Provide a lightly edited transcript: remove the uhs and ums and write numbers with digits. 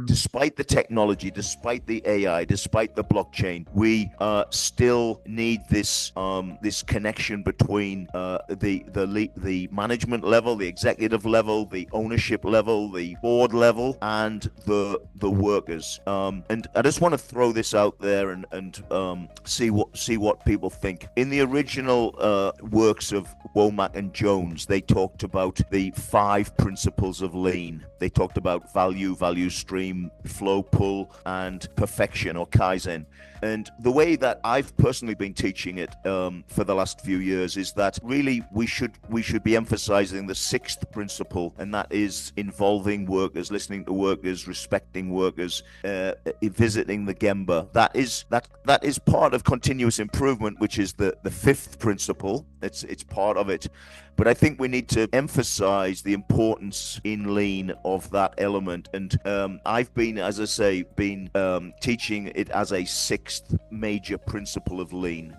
despite the technology, despite the AI, despite the blockchain, we still need this connection between the management level, the executive level, the ownership level, the board level, and the workers. And I just want to throw this out there and see what people think. In the original works of Womack and Jones, they talked about the 5 principles of lean. They talked about value stream, flow, pull, and perfection, or Kaizen. And the way that I've personally been teaching it for the last few years is that really we should be emphasizing the 6th principle, and that is involving workers, listening to workers, respecting workers, visiting the Gemba. That is part of continuous improvement, which is the 5th principle. It's part of it. But I think we need to emphasize the importance in lean of that element. And I've been, as I say, teaching it as a 6th major principle of lean.